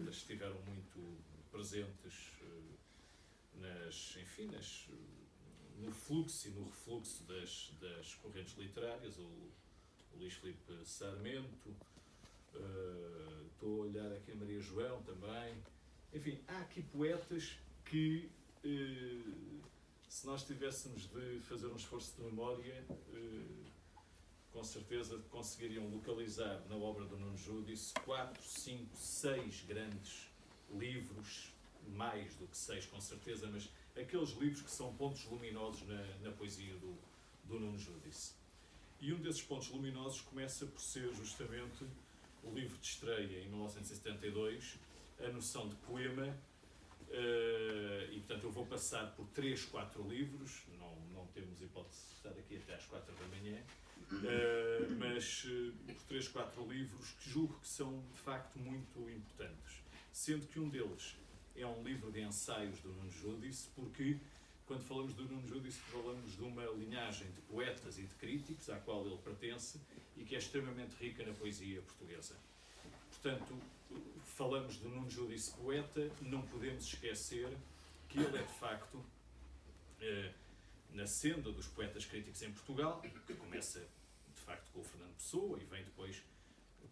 estiveram muito presentes no fluxo e no refluxo das correntes literárias, o Luís Filipe Sarmento, estou a olhar aqui a Maria João também. Enfim, há aqui poetas que, se nós tivéssemos de fazer um esforço de memória, com certeza conseguiriam localizar na obra do Nuno Judice 4, 5, 6 grandes livros, mais do que 6 com certeza, mas aqueles livros que são pontos luminosos na poesia do Nuno Judice. E um desses pontos luminosos começa por ser justamente o livro de estreia, em 1972, A Noção de Poema, e portanto eu vou passar por 3, 4 livros, não temos hipótese de estar aqui até às 4 da manhã, mas por 3, 4 livros que julgo que são de facto muito importantes, sendo que um deles é um livro de ensaios do Nuno Judice, porque quando falamos do Nuno Judice falamos de uma linhagem de poetas e de críticos à qual ele pertence e que é extremamente rica na poesia portuguesa. Portanto, falamos do Nuno Judice poeta, não podemos esquecer que ele é de facto na senda dos poetas críticos em Portugal, que começa de facto com o Fernando Pessoa e vem depois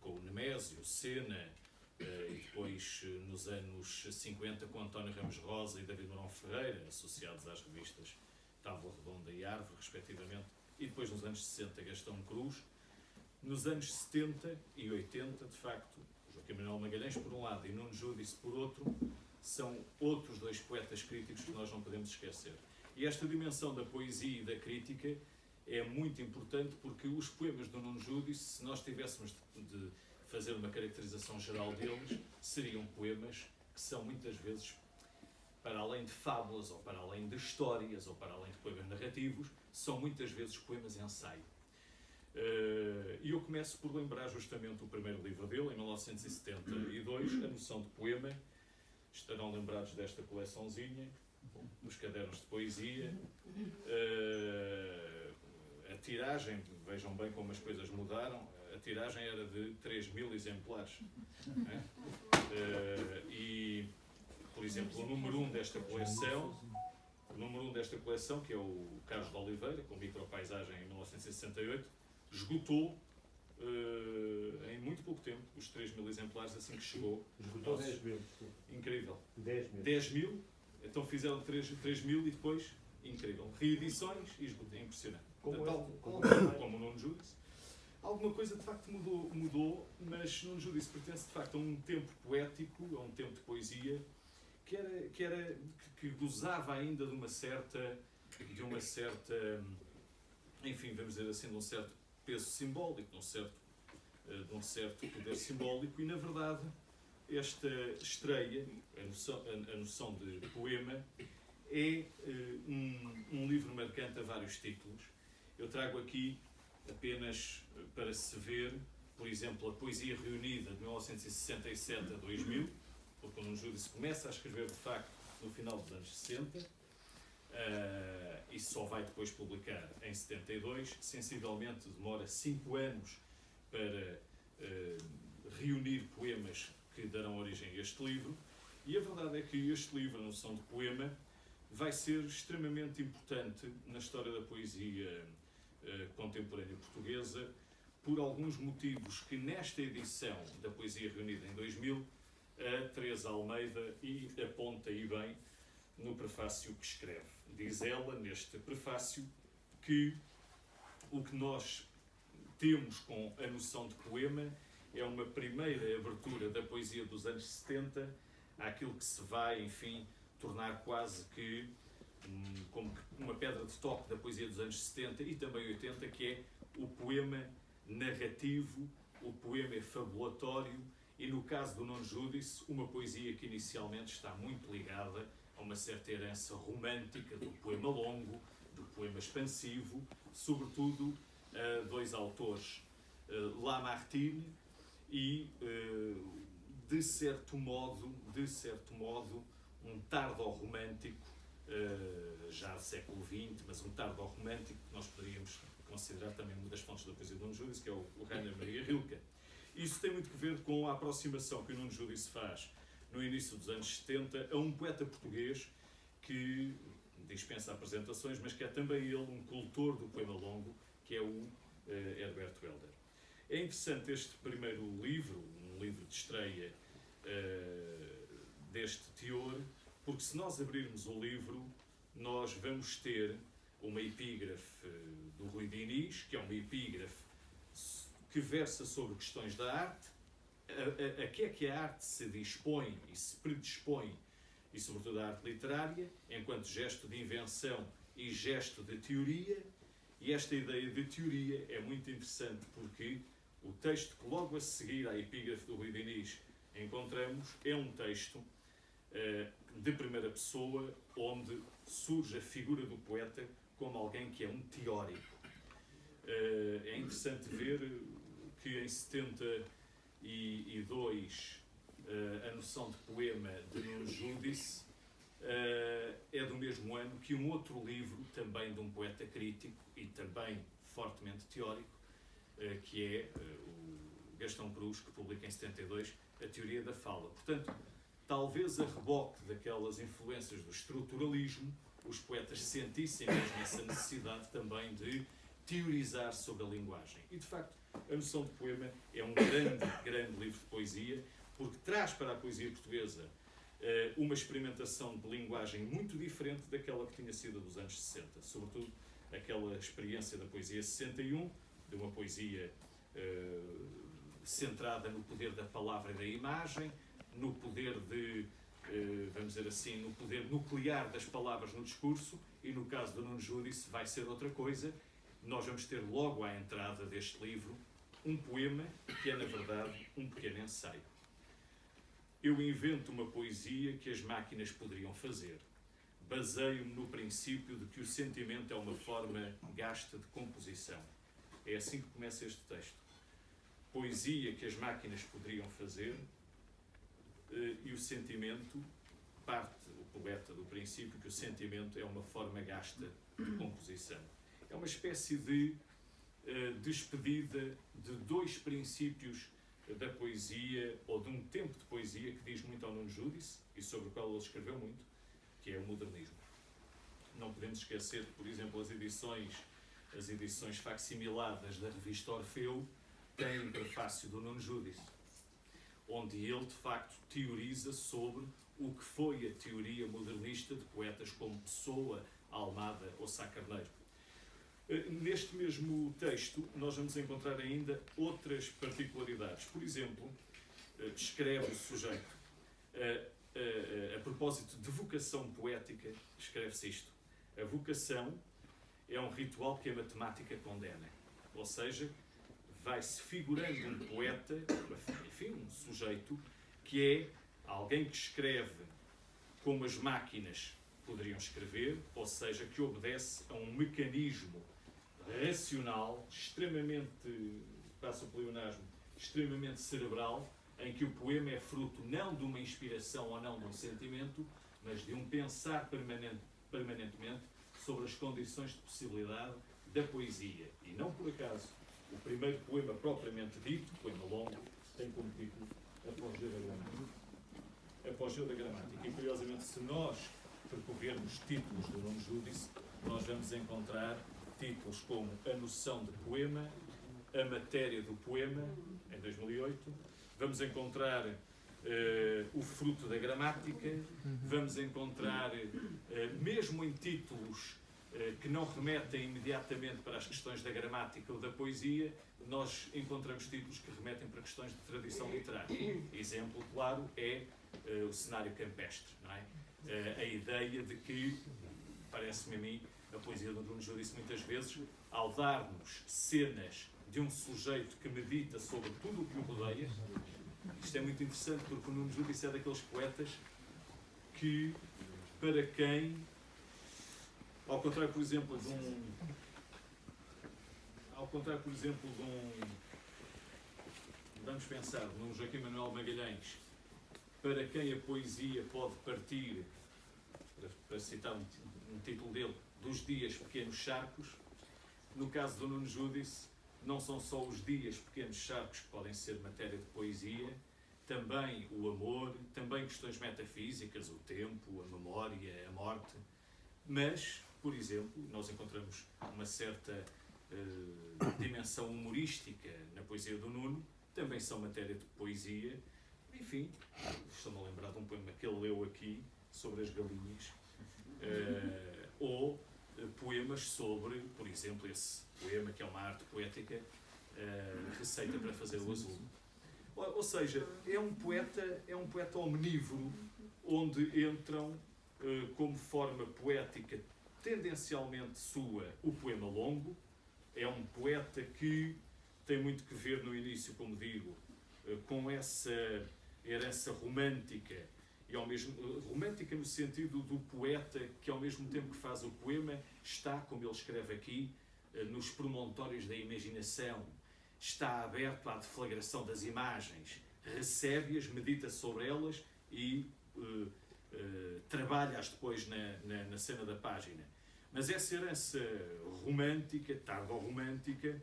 com o Nemésio, Sena, e depois nos anos 50 com António Ramos Rosa e David Mourão Ferreira, associados às revistas Tábua Redonda e Árvore, respectivamente, e depois nos anos 60 Gastão Cruz. Nos anos 70 e 80, de facto, Joaquim Manuel Magalhães por um lado e Nuno Judice por outro, são outros dois poetas críticos que nós não podemos esquecer. E esta dimensão da poesia e da crítica é muito importante porque os poemas do Nuno Judice, se nós tivéssemos de fazer uma caracterização geral deles, seriam poemas que são muitas vezes, para além de fábulas, ou para além de histórias, ou para além de poemas narrativos, são muitas vezes poemas ensaio. E eu começo por lembrar justamente o primeiro livro dele, em 1972, A Noção de Poema. Estarão lembrados desta coleçãozinha, nos cadernos de poesia. A tiragem, vejam bem como as coisas mudaram, a tiragem era de 3.000 exemplares. E, por exemplo, o número 1 desta coleção, que é o Carlos de Oliveira, com micropaisagem em 1968, esgotou em muito pouco tempo os 3.000 exemplares assim que chegou. Esgotou 10.000. Incrível. 10.000. 10.000, então fizeram 3.000 e depois, incrível. Reedições e esgotou. Impressionante. Como o Nuno Judice. Alguma coisa de facto mudou, mas Nuno Judice pertence de facto a um tempo poético, a um tempo de poesia, que gozava ainda de uma certa, enfim, vamos dizer assim, de um certo peso simbólico, de um certo poder simbólico, e na verdade esta estreia, a noção de poema, é um livro marcante a vários títulos. Eu trago aqui apenas para se ver, por exemplo, a Poesia Reunida de 1967 a 2000, porque o Nuno Judice começa a escrever de facto no final dos anos 60 e só vai depois publicar em 72, sensivelmente demora 5 anos para reunir poemas que darão origem a este livro, e a verdade é que este livro, A Noção de Poema, vai ser extremamente importante na história da poesia contemporânea portuguesa, por alguns motivos que nesta edição da Poesia Reunida em 2000, a Teresa Almeida aponta aí bem no prefácio que escreve. Diz ela, neste prefácio, que o que nós temos com A Noção de Poema é uma primeira abertura da poesia dos anos 70 àquilo que se vai, enfim, tornar quase que como uma pedra de toque da poesia dos anos 70 e também 80, que é o poema narrativo, o poema fabulatório e, no caso do Nuno Judice, uma poesia que inicialmente está muito ligada a uma certa herança romântica do poema longo, do poema expansivo, sobretudo a dois autores, Lamartine e, de certo modo, um tardo-romântico, já do século XX, mas um tardo-romântico que nós poderíamos considerar também uma das fontes da poesia do Nuno Judice, que é o Rainer Maria Rilke. Isso tem muito a ver com a aproximação que o Nuno Judice faz no início dos anos 70, a um poeta português que dispensa apresentações, mas que é também ele um cultor do poema longo, que é o Herberto Helder. É interessante este primeiro livro, um livro de estreia deste teor, porque se nós abrirmos o livro, nós vamos ter uma epígrafe do Rui Diniz, que é uma epígrafe que versa sobre questões da arte, a que é que a arte se dispõe e se predispõe, e sobretudo a arte literária, enquanto gesto de invenção e gesto de teoria. E esta ideia de teoria é muito interessante porque o texto que logo a seguir à epígrafe do Rui Diniz encontramos é um texto de primeira pessoa, onde surge a figura do poeta como alguém que é um teórico. É interessante ver que em 72 a noção de poema de Nuno Judice é do mesmo ano que um outro livro, também de um poeta crítico e também fortemente teórico, que é o Gastão Cruz, que publica em 72 a Teoria da Fala. Portanto, talvez a reboque daquelas influências do estruturalismo, os poetas sentissem mesmo essa necessidade também de teorizar sobre a linguagem. E, de facto, a noção de poema é um grande livro de poesia, porque traz para a poesia portuguesa uma experimentação de linguagem muito diferente daquela que tinha sido dos anos 60. Sobretudo, aquela experiência da poesia 61, de uma poesia centrada no poder da palavra e da imagem, no poder de, vamos dizer assim, no poder nuclear das palavras no discurso, e no caso do Nuno Judice vai ser outra coisa. Nós vamos ter logo à entrada deste livro um poema que é, na verdade, um pequeno ensaio. Eu invento uma poesia que as máquinas poderiam fazer. Baseio-me no princípio de que o sentimento é uma forma gasta de composição. É assim que começa este texto. Poesia que as máquinas poderiam fazer, e o sentimento, parte o poeta do princípio que o sentimento é uma forma gasta de composição. É uma espécie de despedida de dois princípios da poesia, ou de um tempo de poesia que diz muito ao Nuno Judice, e sobre o qual ele escreveu muito, que é o modernismo. Não podemos esquecer que, por exemplo, as edições facsimiladas da revista Orfeu têm um prefácio do Nuno Judice, onde ele, de facto, teoriza sobre o que foi a teoria modernista de poetas como Pessoa, Almada ou Sá Carneiro. Neste mesmo texto, nós vamos encontrar ainda outras particularidades. Por exemplo, escreve o sujeito, a propósito de vocação poética, escreve-se isto: a vocação é um ritual que a matemática condena. Ou seja, vai-se figurando um poeta, enfim, um sujeito, que é alguém que escreve como as máquinas poderiam escrever, ou seja, que obedece a um mecanismo racional, extremamente, passo o pleonasmo, extremamente cerebral, em que o poema é fruto não de uma inspiração ou não de um sentimento, mas de um pensar permanentemente sobre as condições de possibilidade da poesia. E não por acaso, o primeiro poema propriamente dito, poema longo, tem como título Apogeu da Gramática. Apogeu da Gramática. E, curiosamente, se nós percorrermos títulos do Nuno Judice, nós vamos encontrar títulos como A Noção de Poema, A Matéria do Poema, em 2008. Vamos encontrar O Fruto da Gramática. Vamos encontrar, mesmo em títulos que não remetem imediatamente para as questões da gramática ou da poesia, nós encontramos títulos que remetem para questões de tradição literária. Exemplo, claro, é o cenário campestre, não é? A ideia de que, parece-me a mim, a poesia do Nuno Judice muitas vezes, ao dar-nos cenas de um sujeito que medita sobre tudo o que o rodeia, isto é muito interessante porque o Nuno Judice é daqueles poetas que, para quem, ao contrário, por exemplo, de um vamos pensar, num Joaquim Manuel Magalhães, para quem a poesia pode partir, para citar um título dele, dos dias pequenos charcos, no caso do Nuno Judice, não são só os dias pequenos charcos que podem ser matéria de poesia, também o amor, também questões metafísicas, o tempo, a memória, a morte. Mas, por exemplo, nós encontramos uma certa dimensão humorística na poesia do Nuno, também são matéria de poesia. Enfim, estou-me a lembrar de um poema que ele leu aqui sobre as galinhas, ou poemas sobre, por exemplo, esse poema que é uma arte poética, Receita para Fazer o Azul. Ou seja, é um poeta omnívoro, onde entram como forma poética tendencialmente sua o poema longo. É um poeta que tem muito que ver no início, como digo, com essa herança romântica, e ao mesmo romântica no sentido do poeta que ao mesmo tempo que faz o poema está, como ele escreve aqui, nos promontórios da imaginação, está aberto à deflagração das imagens, recebe-as, medita sobre elas e trabalha-as depois na cena da página. Mas essa herança romântica, tardo-romântica,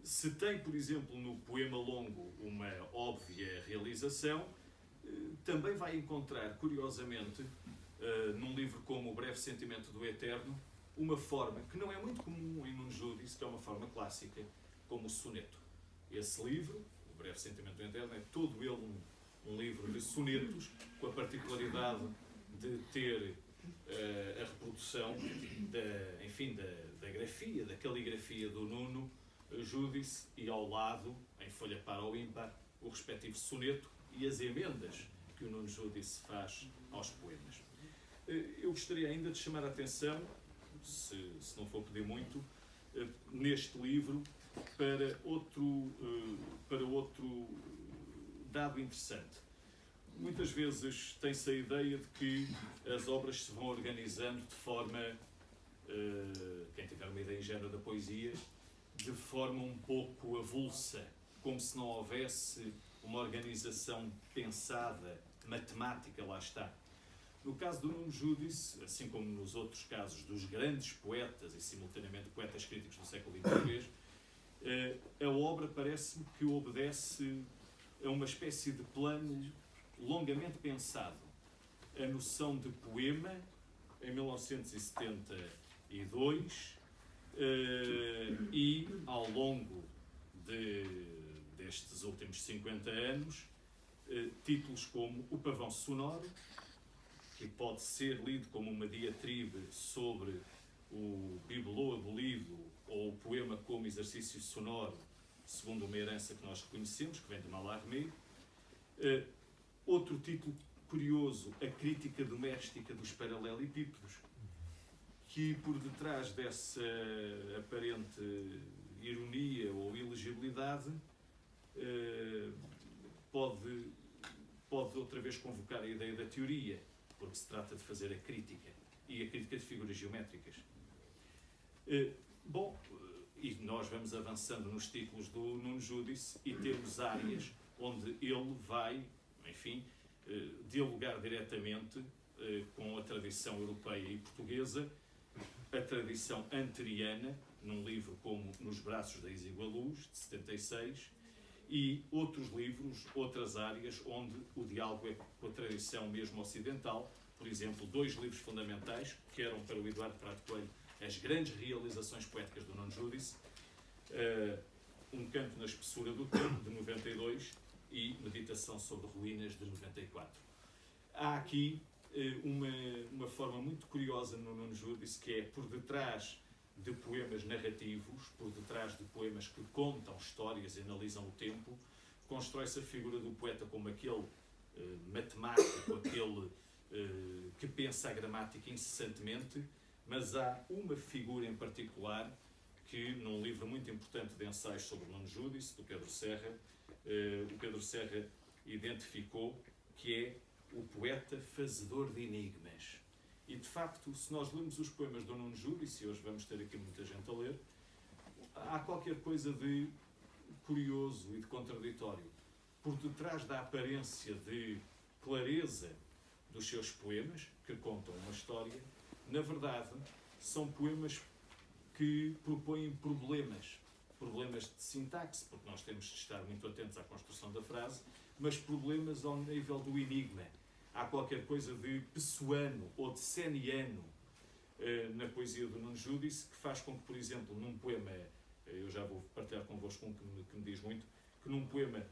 se tem, por exemplo, no poema longo uma óbvia realização, também vai encontrar, curiosamente, num livro como O Breve Sentimento do Eterno, uma forma que não é muito comum em Nuno Judice, que é uma forma clássica, como o soneto. Esse livro, O Breve Sentimento do Eterno, é todo ele um livro de sonetos, com a particularidade de ter a reprodução da grafia, da caligrafia do Nuno Judice, e ao lado, em folha par ou ímpar, o respectivo soneto e as emendas que o Nuno Judice faz aos poemas. Eu gostaria ainda de chamar a atenção, se não for pedir muito, neste livro, para outro dado interessante. Muitas vezes tem-se a ideia de que as obras se vão organizando de forma, quem tiver uma ideia ingênua da poesia, de forma um pouco avulsa, como se não houvesse uma organização pensada, matemática, lá está. No caso do Nuno Judice, assim como nos outros casos dos grandes poetas e simultaneamente poetas críticos do século XXIII, a obra parece-me que obedece a uma espécie de plano longamente pensado. A noção de poema, em 1972, e ao longo destes últimos 50 anos, títulos como O Pavão Sonoro, que pode ser lido como uma diatribe sobre o bibelô abolido ou o poema como exercício sonoro, segundo uma herança que nós reconhecemos, que vem de Mallarmé. Outro título curioso, A Crítica Doméstica dos Paralelepípedos, que por detrás dessa aparente ironia ou ilegibilidade pode outra vez convocar a ideia da teoria, porque se trata de fazer a crítica, e a crítica de figuras geométricas. E nós vamos avançando nos títulos do Nuno Judice e temos áreas onde ele vai, enfim, dialogar diretamente com a tradição europeia e portuguesa, a tradição anteriana, num livro como Nos Braços da Exígua Luz, de 76, e outros livros, outras áreas onde o diálogo é com a tradição mesmo ocidental. Por exemplo, 2 livros fundamentais, que eram para o Eduardo Prado Coelho as grandes realizações poéticas do Nuno Judice, Um Canto na Espessura do Tempo, de 92, e Meditação sobre Ruínas, de 94. Há aqui uma forma muito curiosa no Nuno Judice, que é por detrás de poemas narrativos, por detrás de poemas que contam histórias e analisam o tempo, constrói-se a figura do poeta como aquele matemático, aquele que pensa a gramática incessantemente, mas há uma figura em particular que, num livro muito importante de ensaios sobre Nuno Judice, do Pedro Serra, o Pedro Serra identificou que é o poeta fazedor de enigmas. E, de facto, se nós lemos os poemas do Nuno Judice, e hoje vamos ter aqui muita gente a ler, há qualquer coisa de curioso e de contraditório. Por detrás da aparência de clareza dos seus poemas, que contam uma história, na verdade, são poemas que propõem problemas. problemas de sintaxe, porque nós temos de estar muito atentos à construção da frase, mas problemas ao nível do enigma. Há qualquer coisa de pessoano ou de seniano na poesia do Nuno Judice, que faz com que, por exemplo, num poema, eu já vou partilhar convosco um que me diz muito, que num poema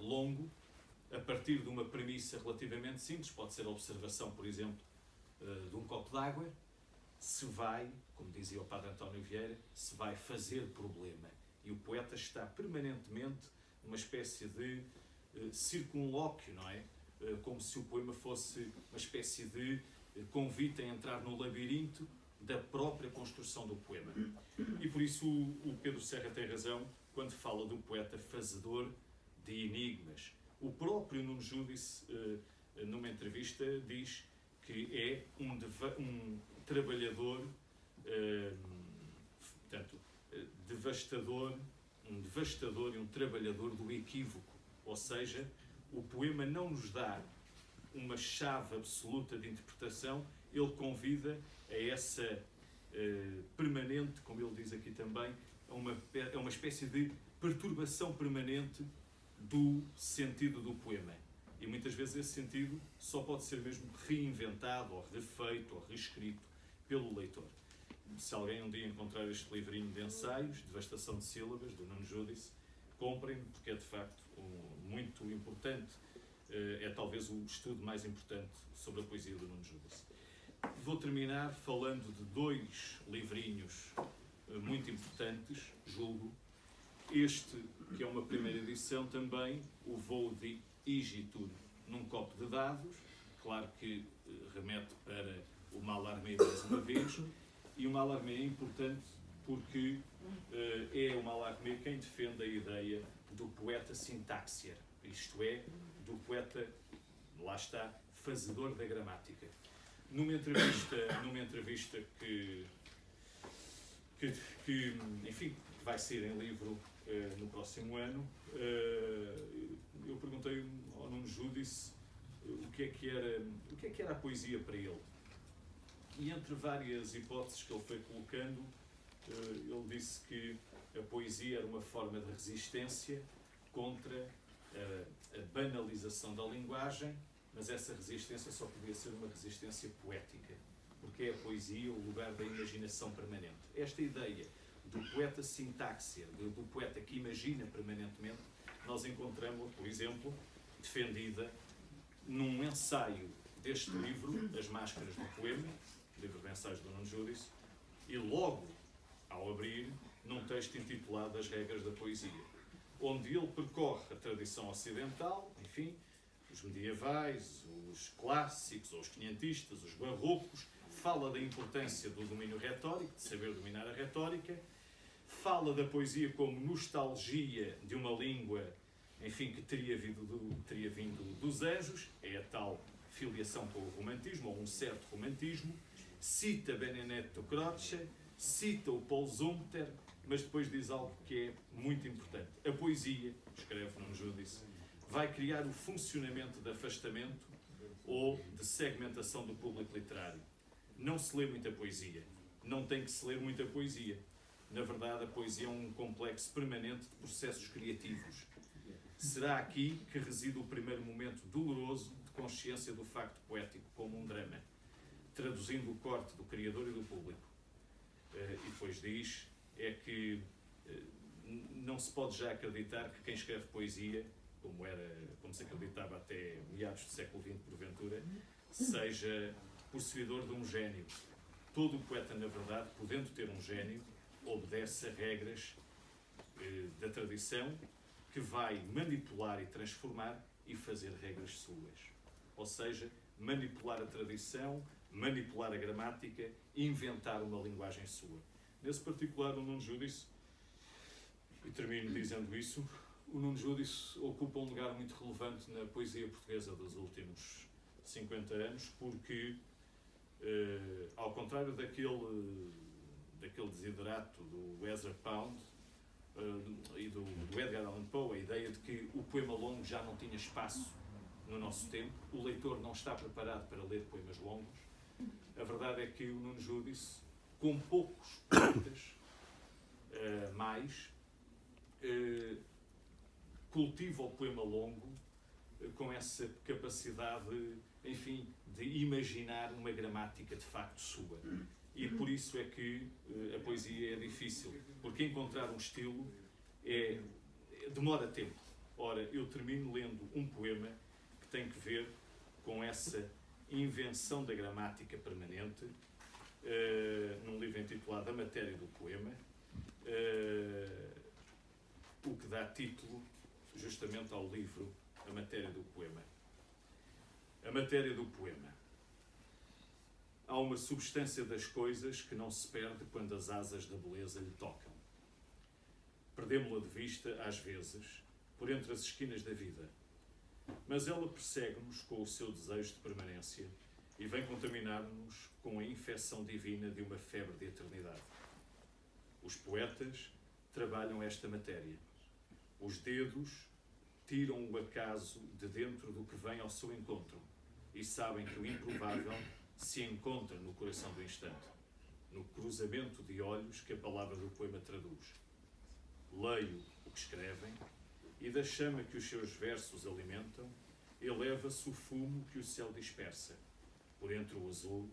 longo, a partir de uma premissa relativamente simples, pode ser a observação, por exemplo, de um copo d'água, se vai, como dizia o padre António Vieira, se vai fazer problema. E o poeta está permanentemente numa espécie de circunlóquio, não é? Como se o poema fosse uma espécie de convite a entrar no labirinto da própria construção do poema. E por isso o Pedro Serra tem razão quando fala do poeta fazedor de enigmas. O próprio Nuno Judice, numa entrevista, diz que é um trabalhador, portanto, devastador, um devastador e um trabalhador do equívoco. Ou seja, o poema não nos dá uma chave absoluta de interpretação, ele convida a essa permanente, como ele diz aqui também, a uma espécie de perturbação permanente do sentido do poema. E muitas vezes esse sentido só pode ser mesmo reinventado, ou refeito, ou reescrito pelo leitor. Se alguém um dia encontrar este livrinho de ensaios, Devastação de Sílabas, do Nuno Judice, comprem, porque é de facto muito importante, é talvez o estudo mais importante sobre a poesia do Nuno Judice. Vou terminar falando de dois livrinhos muito importantes, julgo. Este, que é uma primeira edição também, o Voo de Igitur num copo de dados, claro que remete para o Mallarmé mais uma vez, e o Mallarmé é importante porque é o Mallarmé quem defende a ideia do poeta sintaxier, isto é, do poeta, lá está, fazedor da gramática. Numa entrevista que enfim, vai ser em livro no próximo ano, eu perguntei ao Nuno Judice o que é que era a poesia para ele. E entre várias hipóteses que ele foi colocando, ele disse que a poesia era uma forma de resistência contra a banalização da linguagem, mas essa resistência só podia ser uma resistência poética, porque é a poesia o lugar da imaginação permanente. Esta ideia do poeta sintaxier, do poeta que imagina permanentemente, nós encontramos, por exemplo, defendida num ensaio deste livro, As Máscaras do Poema, livro de ensaios do Nuno Judice, e logo ao abrir, num texto intitulado As Regras da Poesia, onde ele percorre a tradição ocidental, enfim, os medievais, os clássicos, ou os quinhentistas, os barrocos, fala da importância do domínio retórico, de saber dominar a retórica, fala da poesia como nostalgia de uma língua, enfim, que teria vindo dos anjos, é a tal filiação com o romantismo, ou um certo romantismo, cita Benedetto Croce, cita o Paul Zumter, mas depois diz algo que é muito importante. A poesia, escreve Nuno Judice, vai criar o funcionamento de afastamento ou de segmentação do público literário. Não se lê muita poesia, não tem que se ler muita poesia. Na verdade, a poesia é um complexo permanente de processos criativos. Será aqui que reside o primeiro momento doloroso de consciência do facto poético como um drama, traduzindo o corte do criador e do público. E depois diz, é que não se pode já acreditar que quem escreve poesia, como se acreditava até meados do século XX, porventura, seja possuidor de um gênio. Todo o poeta, na verdade, podendo ter um gênio, obedece a regras da tradição, que vai manipular e transformar e fazer regras suas. Ou seja, manipular a tradição, manipular a gramática, inventar uma linguagem sua. Nesse particular, o Nuno Judice, e termino dizendo isso, o Nuno Judice ocupa um lugar muito relevante na poesia portuguesa dos últimos 50 anos, porque, ao contrário daquele desiderato do Ezra Pound e do Edgar Allan Poe, a ideia de que o poema longo já não tinha espaço no nosso tempo, o leitor não está preparado para ler poemas longos. A verdade é que o Nuno Judice, com poucos poetas, mais, cultiva o poema longo com essa capacidade, enfim, de imaginar uma gramática de facto sua. E por isso é que a poesia é difícil, porque encontrar um estilo demora tempo. Ora, eu termino lendo um poema que tem que ver com essa invenção da gramática permanente, num livro intitulado A Matéria do Poema, o que dá título justamente ao livro A Matéria do Poema. A matéria do poema. Há uma substância das coisas que não se perde quando as asas da beleza lhe tocam. Perdemo-la de vista, às vezes, por entre as esquinas da vida. Mas ela persegue-nos com o seu desejo de permanência e vem contaminar-nos com a infecção divina de uma febre de eternidade. Os poetas trabalham esta matéria. Os dedos tiram o acaso de dentro do que vem ao seu encontro e sabem que o improvável se encontra no coração do instante, no cruzamento de olhos que a palavra do poema traduz. Leio o que escrevem e da chama que os seus versos alimentam, eleva-se o fumo que o céu dispersa, por entre o azul,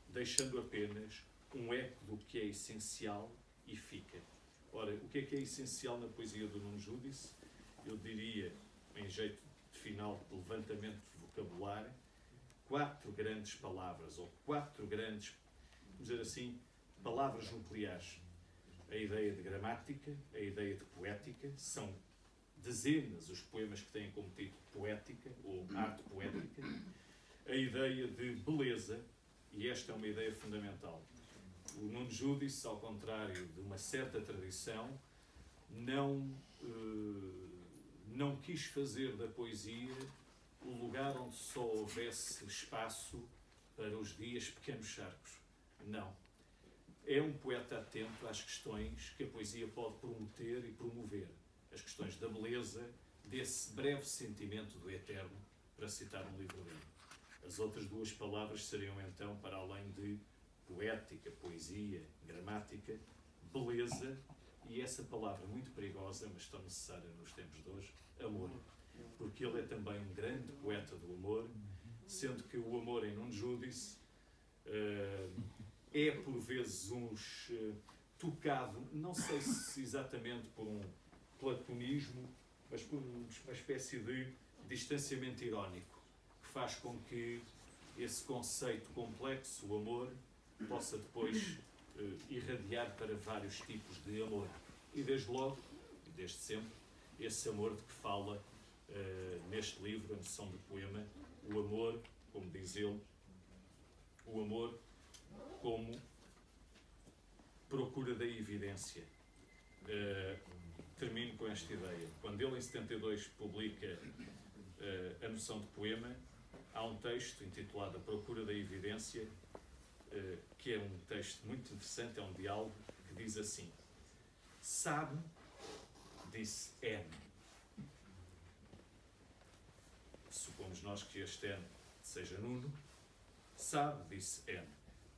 deixando apenas um eco do que é essencial e fica. Ora, o que é essencial na poesia do Nuno Judice? Eu diria, em jeito de final de levantamento de vocabulário, 4 grandes palavras, ou 4 grandes, vamos dizer assim, palavras nucleares. A ideia de gramática, a ideia de poética, são dezenas os poemas que têm como título poética, ou arte poética. A ideia de beleza, e esta é uma ideia fundamental. O Nuno Judice, ao contrário de uma certa tradição, não quis fazer da poesia o lugar onde só houvesse espaço para os dias pequenos charcos. Não. É um poeta atento às questões que a poesia pode prometer e promover. As questões da beleza, desse breve sentimento do eterno, para citar um livro dele. As outras 2 palavras seriam então, para além de poética, poesia, gramática, beleza e essa palavra muito perigosa, mas tão necessária nos tempos de hoje, amor. Porque ele é também um grande poeta do amor, sendo que o amor em Nuno Judice é por vezes tocado, não sei se exatamente por um platonismo, mas por uma espécie de distanciamento irónico, que faz com que esse conceito complexo, o amor, possa depois irradiar para vários tipos de amor. E desde logo, e desde sempre, esse amor de que fala neste livro, a noção de poema, o amor, como diz ele, o amor como procura da evidência. Termino com esta ideia. Quando ele, em 72, publica a noção de poema, há um texto intitulado A Procura da Evidência, que é um texto muito interessante, é um diálogo, que diz assim: sabe, disse N. Supomos nós que este N seja Nuno. Sabe, disse N,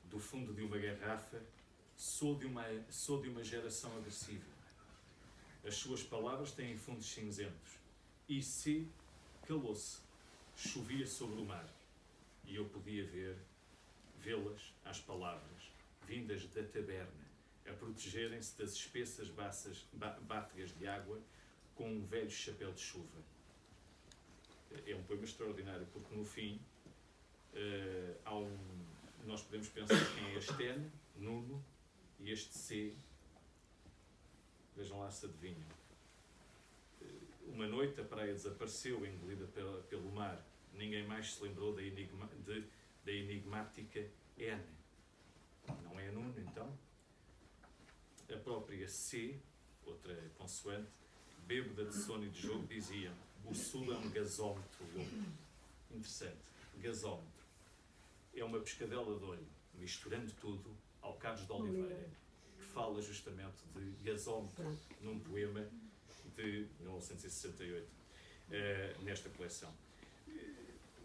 do fundo de uma garrafa, sou de uma geração agressiva. As suas palavras têm fundos cinzentos. E C calou-se. Chovia sobre o mar. E eu podia vê-las, às palavras, vindas da taberna, a protegerem-se das espessas bátegas de água com um velho chapéu de chuva. É um poema extraordinário, porque no fim nós podemos pensar quem é este N, Nuno, e este C, vejam lá se adivinham. Uma noite a praia desapareceu, engolida pelo mar. Ninguém mais se lembrou da enigmática N. Não é Nuno, então? A própria C, outra consoante, bêbada de sono e de jogo, dizia: o sul é um gasómetro louco. Interessante. Gasómetro. É uma pescadela de olho, misturando tudo, ao Carlos de Oliveira, que fala justamente de gasómetro num poema de 1968, nesta coleção.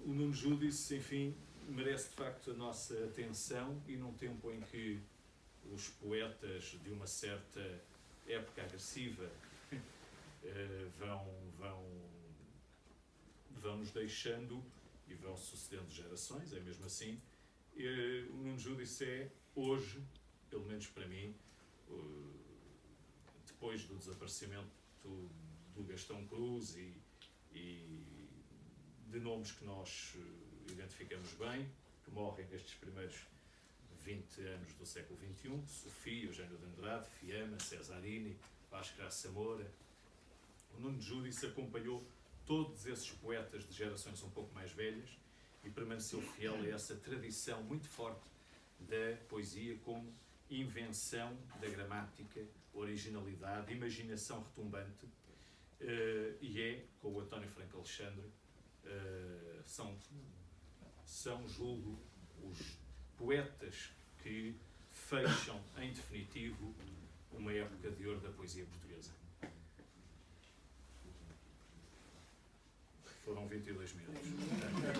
O Nuno Judice, enfim, merece de facto a nossa atenção, e num tempo em que os poetas de uma certa época agressiva vão nos deixando e vão sucedendo gerações, é mesmo assim. O Nuno Júdice é, hoje, pelo menos para mim, depois do desaparecimento do Gastão Cruz e de nomes que nós identificamos bem, que morrem nestes primeiros 20 anos do século XXI, Sofia, Eugênio de Andrade, Fiamma, Cesarini, Vasco Graça Moura. O Nuno Júdice acompanhou todos esses poetas de gerações um pouco mais velhas e permaneceu fiel a essa tradição muito forte da poesia como invenção da gramática, originalidade, imaginação retumbante, e é, com o António Franco Alexandre, são, julgo, os poetas que fecham, em definitivo, uma época de ouro da poesia portuguesa. Foram 22 minutos.